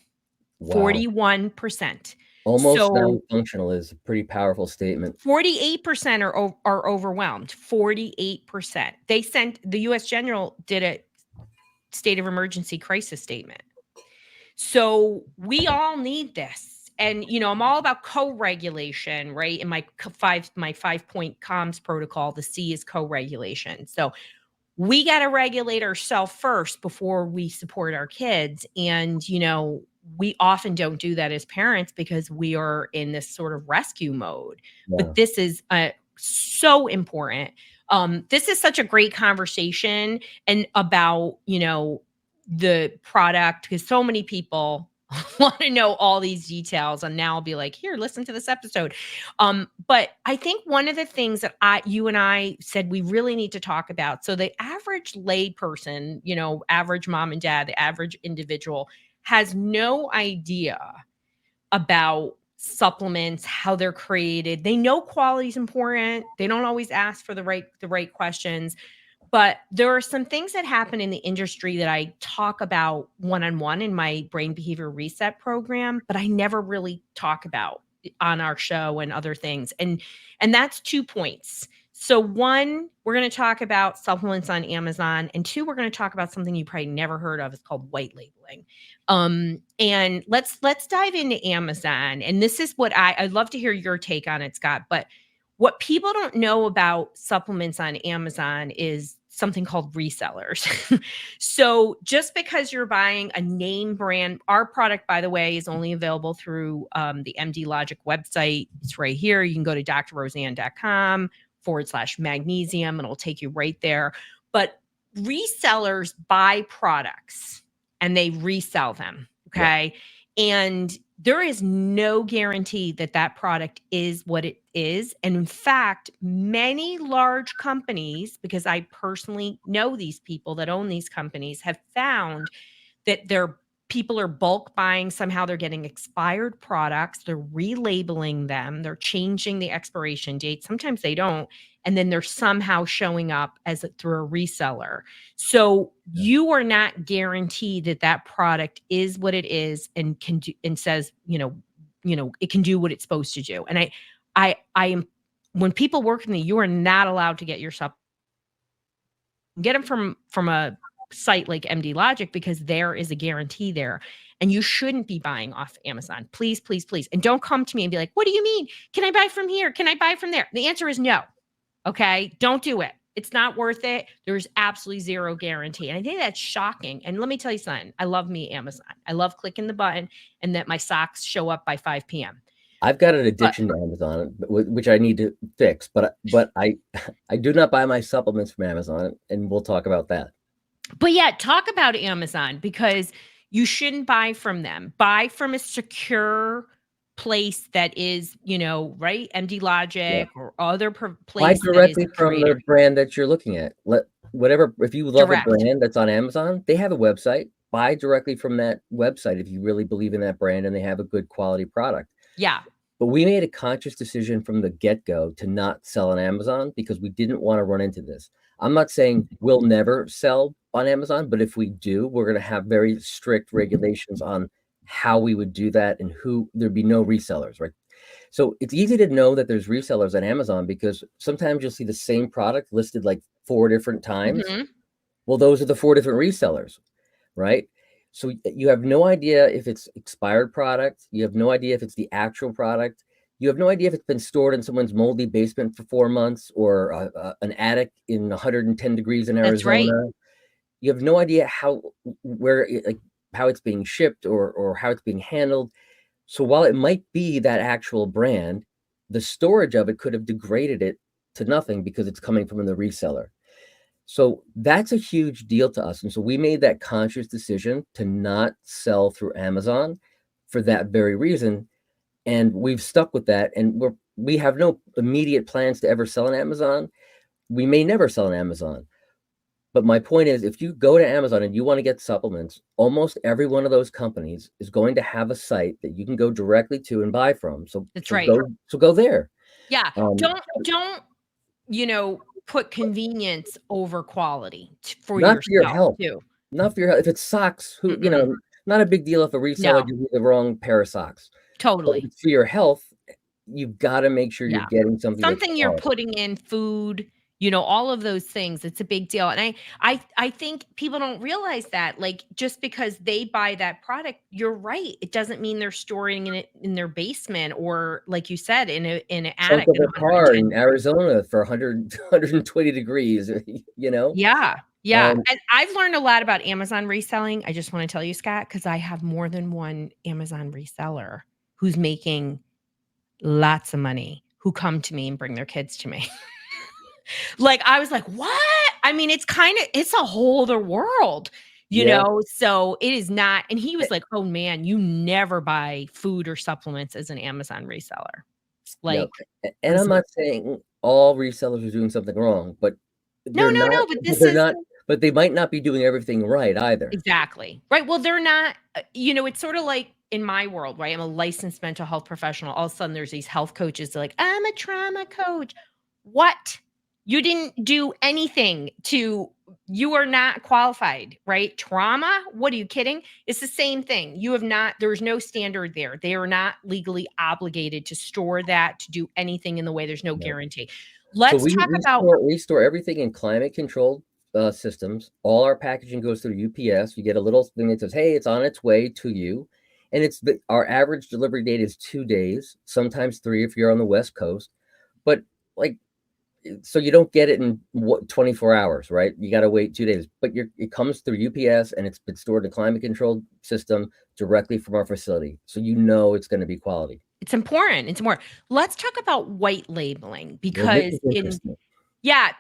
Wow. 41%. Almost non-functional is a pretty powerful statement. 48% are overwhelmed. 48%. The U.S. General did a state of emergency crisis statement. So we all need this. And, I'm all about co-regulation, right? In my 5-point comms protocol, the C is co-regulation. So we got to regulate ourselves first before we support our kids. And, we often don't do that as parents because we are in this sort of rescue mode. Yeah. But this is so important. This is such a great conversation and about, the product, because so many people want to know all these details, and now I'll be like, here, listen to this episode. But I think one of the things that you and I said we really need to talk about, so the average lay person, average mom and dad, the average individual has no idea about supplements, how they're created. They know quality is important. They don't always ask for the right questions. But there are some things that happen in the industry that I talk about one-on-one in my brain behavior reset program, but I never really talk about on our show and other things. And that's 2 points. So 1, we're going to talk about supplements on Amazon, and 2, we're going to talk about something you probably never heard of. It's called white labeling. And let's dive into Amazon. And this is what I'd love to hear your take on it, Scott. But what people don't know about supplements on Amazon is something called resellers. So just because you're buying a name brand, our product, by the way, is only available through the MD Logic website. It's right here. You can go to drroseann.com/magnesium, and it'll take you right there. But resellers buy products and they resell them. Okay. Yeah. And there is no guarantee that that product is what it is. And in fact, many large companies, because I personally know these people that own these companies, have found that their people are bulk buying. Somehow they're getting expired products. They're relabeling them. They're changing the expiration date. Sometimes they don't. And then they're somehow showing up through a reseller. So you are not guaranteed that that product is what it is and can do, and says, it can do what it's supposed to do. And I am, when people work with me, you are not allowed to get your stuff, get them from a site like MD Logic, because there is a guarantee there. And you shouldn't be buying off Amazon. Please, please, please. And don't come to me and be like, what do you mean? Can I buy from here? Can I buy from there? The answer is no. Okay. Don't do it. It's not worth it. There's absolutely zero guarantee. And I think that's shocking. And let me tell you something. I love me Amazon. I love clicking the button and that my socks show up by 5 p.m. I've got an addiction to Amazon, which I need to fix, but I do not buy my supplements from Amazon, and we'll talk about that. But yeah, talk about Amazon, because you shouldn't buy from them. Buy from a secure place that is, right? MD Logic or other place. Buy directly from the brand that you're looking at. If you love a brand that's on Amazon, they have a website. Buy directly from that website if you really believe in that brand and they have a good quality product. Yeah. But we made a conscious decision from the get-go to not sell on Amazon because we didn't want to run into this. I'm not saying we'll never sell on Amazon, but if we do, we're going to have very strict regulations on how we would do that and there'd be no resellers, right? So it's easy to know that there's resellers on Amazon because sometimes you'll see the same product listed like 4 different times. Mm-hmm. Well, those are the 4 different resellers, right? So you have no idea if it's expired product. You have no idea if it's the actual product. You have no idea if it's been stored in someone's moldy basement for 4 months or an attic in 110 degrees in Arizona. That's right. You have no idea how it's being shipped or how it's being handled. So while it might be that actual brand, the storage of it could have degraded it to nothing because it's coming from the reseller. So that's a huge deal to us. And so we made that conscious decision to not sell through Amazon for that very reason. And we've stuck with that. And we have no immediate plans to ever sell on Amazon. We may never sell on Amazon. But my point is, if you go to Amazon and you want to get supplements, almost every one of those companies is going to have a site that you can go directly to and buy from. So that's right. Go there. Yeah. Don't put convenience over quality for yourself, your health too. Not for your health. If it's socks, not a big deal if a reseller gives you the wrong pair of socks. Totally. But for your health, you've got to make sure you're getting something you're putting in food, all of those things. It's a big deal. And I think people don't realize that, like, just because they buy that product, you're right. It doesn't mean they're storing it in their basement or, like you said, in an attic in a car in Arizona for 120 degrees, Yeah. Yeah. And I've learned a lot about Amazon reselling. I just want to tell you, Scott, because I have more than one Amazon reseller who's making lots of money, who come to me and bring their kids to me. Like, I was like, what? I mean, it's a whole other world, you know? So it is not. And he was like, oh man, you never buy food or supplements as an Amazon reseller. Like, and I'm not saying all resellers are doing something wrong, but no, they're not, but but they might not be doing everything right either. Exactly. Right. Well, they're not, it's sort of like in my world, right? I'm a licensed mental health professional. All of a sudden there's these health coaches. They're like, I'm a trauma coach. What? You didn't do anything you are not qualified, right? Trauma? What are you kidding? It's the same thing. There's no standard there. They are not legally obligated to store that, to do anything in the way. There's no guarantee. Let's talk about. We store everything in climate controlled systems. All our packaging goes through UPS. You get a little thing that says, hey, it's on its way to you. And our average delivery date is 2 days, sometimes 3 if you're on the West Coast. But so you don't get it in 24 hours, right? You got to wait 2 days, but it comes through UPS and it's been stored in a climate controlled system directly from our facility. So it's going to be quality. It's important. Let's talk about white labeling, because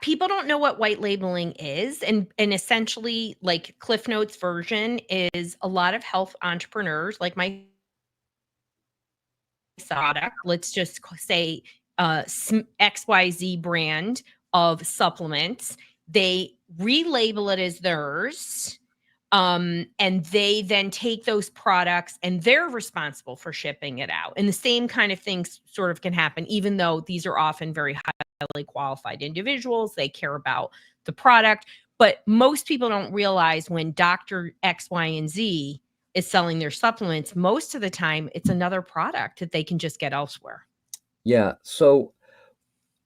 people don't know what white labeling is. And essentially, like, Cliff Notes version is a lot of health entrepreneurs like my product, let's just say XYZ brand of supplements. They relabel it as theirs. And they then take those products and they're responsible for shipping it out. And the same kind of things sort of can happen, even though these are often very highly qualified individuals. They care about the product. But most people don't realize when Dr. X, Y, and Z is selling their supplements, most of the time it's another product that they can just get elsewhere. Yeah. So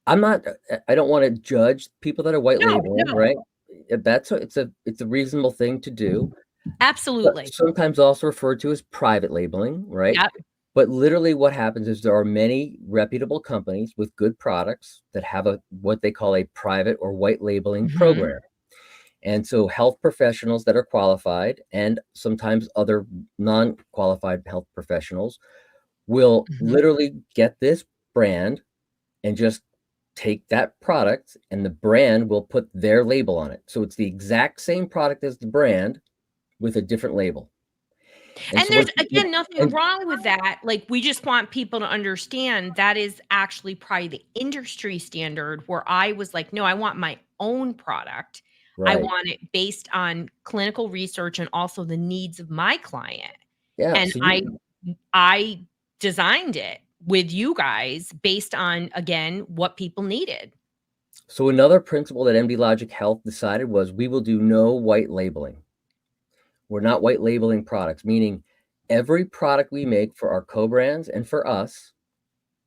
I don't want to judge people that are white labeling, right? It's a reasonable thing to do. Absolutely. But sometimes also referred to as private labeling, right? Yep. But literally what happens is there are many reputable companies with good products that have what they call a private or white labeling program. And so health professionals that are qualified, and sometimes other non-qualified health professionals, will literally get this brand and just take that product, and the brand will put their label on it. So it's the exact same product as the brand with a different label. And so there's, again, nothing wrong with that. Like, we just want people to understand that is actually probably the industry standard, where I was like, no, I want my own product. Right. I want it based on clinical research and also the needs of my client. Yeah, and so I designed it with you guys based on, again, what people needed. So another principle that MD Logic Health decided was we will do no white labeling. We're not white labeling products, meaning every product we make for our co-brands and for us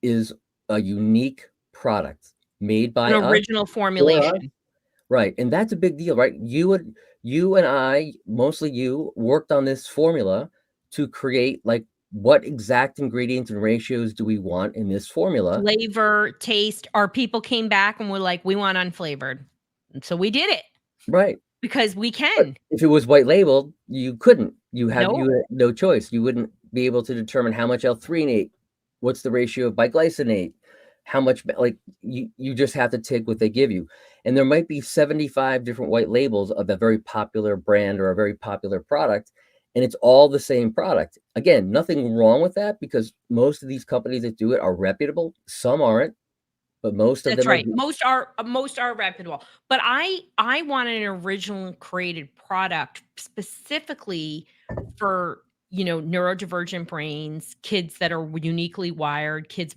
is a unique product made by an original formulation. Right. And that's a big deal, right? You and I, mostly you, worked on this formula to create, like, what exact ingredients and ratios do we want in this formula? Flavor, taste. Our people came back and were like, we want unflavored. And so we did it. Right. Because we can. But if it was white labeled, you couldn't. You had no choice. You wouldn't be able to determine how much Threonate, what's the ratio of biglycinate, how much, like, you just have to take what they give you. And there might be 75 different white labels of a very popular brand or a very popular product, and it's all the same product. Again, nothing wrong with that, because most of these companies that do it are reputable. Some aren't, but most of them. That's right. Most are reputable. But I wanted an original created product specifically for, neurodivergent brains, kids that are uniquely wired, kids,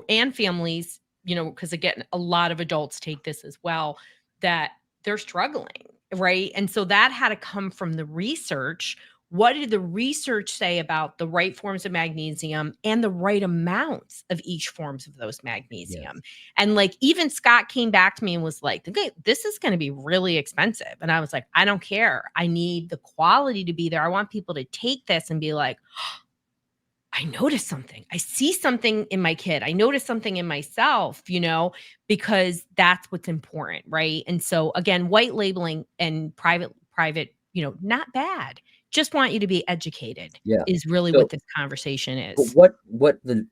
and families, because, again, a lot of adults take this as well, that they're struggling, right? And so that had to come from the research. What did the research say about the right forms of magnesium and the right amounts of each forms of those magnesium? Yes. And, like, even Scott came back to me and was like, okay, this is going to be really expensive. And I was like, I don't care. I need the quality to be there. I want people to take this and be like, I notice something. I see something in my kid. I notice something in myself, because that's what's important, right? And so again, white labeling and private, not bad. Just want you to be educated Yeah. is really So, what this conversation but is.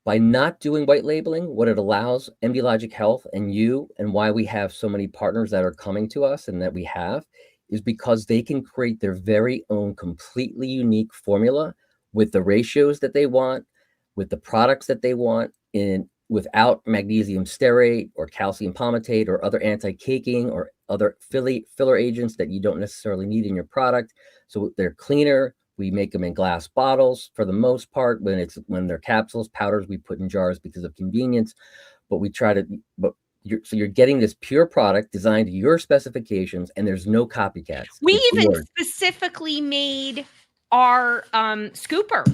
by not doing white labeling, what it allows MD Logic Health and you, and why we have so many partners that are coming to us and that we have, is because they can create their very own completely unique formula with the ratios that they want, with the products that they want, in without magnesium stearate or calcium palmitate or other anti-caking or other filler agents that you don't necessarily need in your product. So they're cleaner. We make them in glass bottles for the most part. When they're capsules, powders, we put in jars because of convenience. But we try to, you're getting this pure product designed to your specifications, and there's no copycats. We It's even yours. specifically made our scooper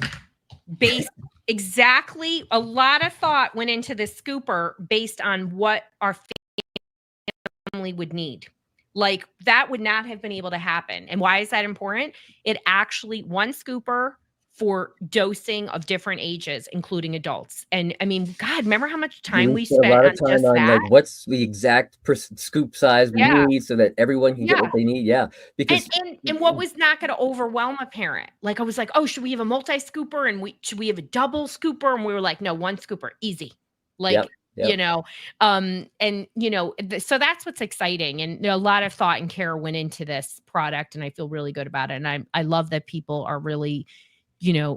based exactly. A lot of thought went into the scooper based on what our family would need. Like that would not have been able to happen. And why is that important? It actually one scooper for dosing of different ages, including adults. And I mean, God, remember how much time We we spent a spent lot of on time just on that? like what's the exact scoop size we Yeah. need so that everyone can get Yeah. what they need. Yeah, because And what was not going to overwhelm a parent? Like I was like, oh, should we have a multi scooper and should we have a double scooper? And we were like, no, one scooper, easy. Like, yep. so that's what's exciting. And a lot of thought and care went into this product, and I feel really good about it. And I love that people are really,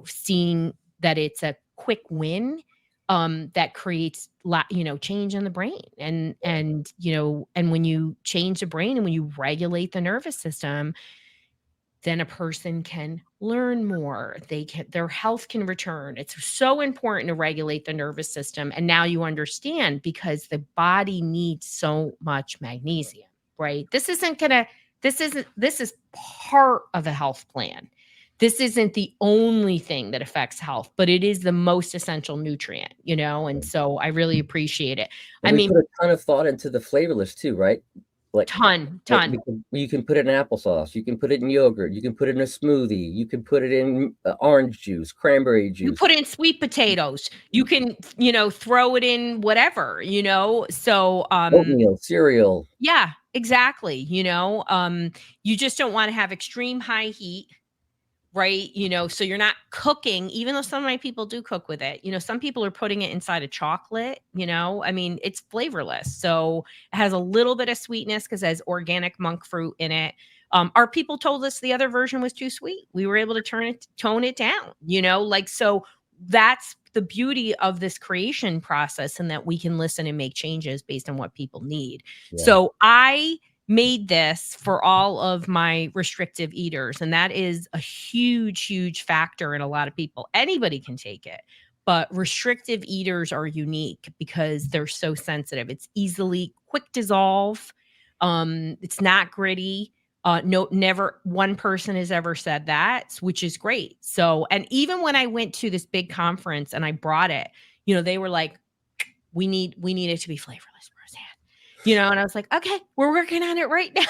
seeing that it's a quick win that creates change in the brain, and when you change the brain and when you regulate the nervous system, then a person can learn more. Their health can return. It's so important to regulate the nervous system. And now you understand, because the body needs so much magnesium, right? This is part of a health plan. This isn't the only thing that affects health, but it is the most essential nutrient, and so I really appreciate it. And we put a ton of thought into the flavorless too, right? Like ton. you can put it in applesauce, you can put it in yogurt, you can put it in a smoothie, you can put it in orange juice, cranberry juice. You put in sweet potatoes. You can, throw it in whatever, so Oatmeal, cereal. yeah, exactly. You just don't want to have extreme high heat, right? So you're not cooking, even though some of my people do cook with it. Some people are putting it inside of chocolate, I mean, it's flavorless. So it has a little bit of sweetness because it has organic monk fruit in it. Our people told us the other version was too sweet. We were able to tone it down, so that's the beauty of this creation process, and that we can listen and make changes based on what people need. Yeah. So I made this for all of my restrictive eaters, and that is a huge factor in a lot of people. Anybody can take it, but restrictive eaters are unique because they're so sensitive. It's easily quick dissolve. It's not gritty. No, never one person has ever said that, which is great. So, and even when I went to this big conference and I brought it, they were like, we need it to be flavorless, Roseann. And I was like, okay, we're working on it right now.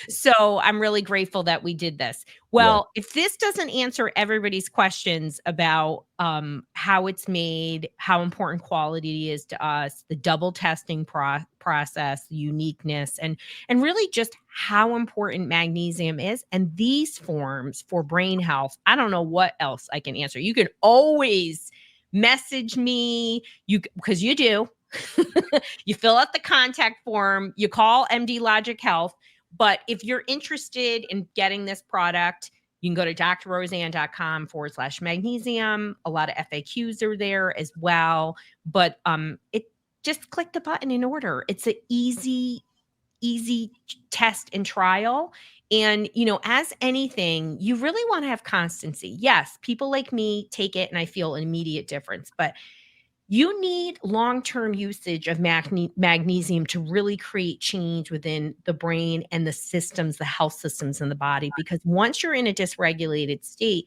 So I'm really grateful that we did this. Well, if this doesn't answer everybody's questions about how it's made, how important quality is to us, the double testing process, the uniqueness, and really just how important magnesium is, and these forms for brain health, I don't know what else I can answer. You can always message me, because you do. You fill out the contact form, you call MD Logic Health. But if you're interested in getting this product, you can go to drroseann.com/magnesium. A lot of FAQs are there as well. But it just click the button and order. It's an easy test and trial. And, as anything, you really want to have constancy. Yes, people like me take it and I feel an immediate difference, but you need long-term usage of magnesium to really create change within the brain and the systems, the health systems in the body. Because once you're in a dysregulated state,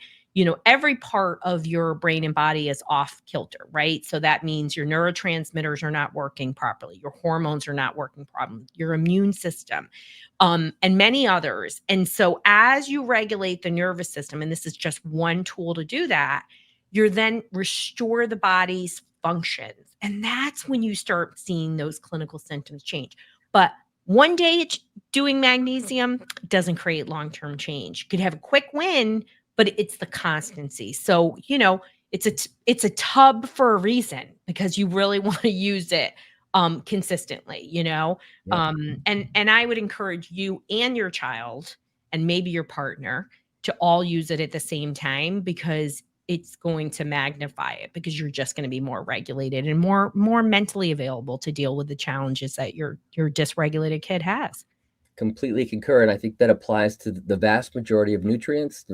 every part of your brain and body is off kilter, right? So that means your neurotransmitters are not working properly, your hormones are not working properly, your immune system, and many others. And so as you regulate the nervous system, and this is just one tool to do that, you're then restore the body's functions. And that's when you start seeing those clinical symptoms change. But one day it's doing magnesium doesn't create long-term change. You could have a quick win, but it's the constancy. So, it's a tub for a reason, because you really want to use it consistently, Yeah. and I would encourage you and your child and maybe your partner to all use it at the same time, because it's going to magnify it, because you're just going to be more regulated and more mentally available to deal with the challenges that your dysregulated kid has. Completely concur, and I think that applies to the vast majority of nutrients.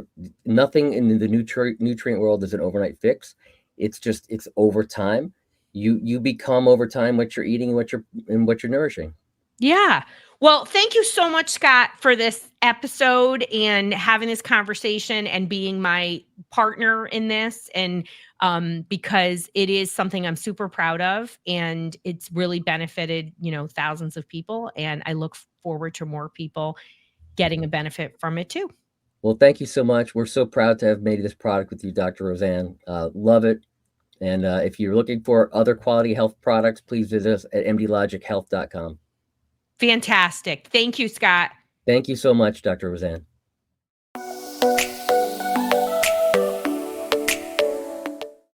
Nothing in the nutrient world is an overnight fix. It's over time. You become over time what you're eating and what you're nourishing. Yeah. Well, thank you so much, Scott, for this episode and having this conversation and being my partner in this. And because it is something I'm super proud of, and it's really benefited, thousands of people. And I look forward to more people getting a benefit from it too. Well, thank you so much. We're so proud to have made this product with you, Dr. Roseann. Love it. And if you're looking for other quality health products, please visit us at mdlogichealth.com. Fantastic. Thank you, Scott. Thank you so much, Dr. Roseann.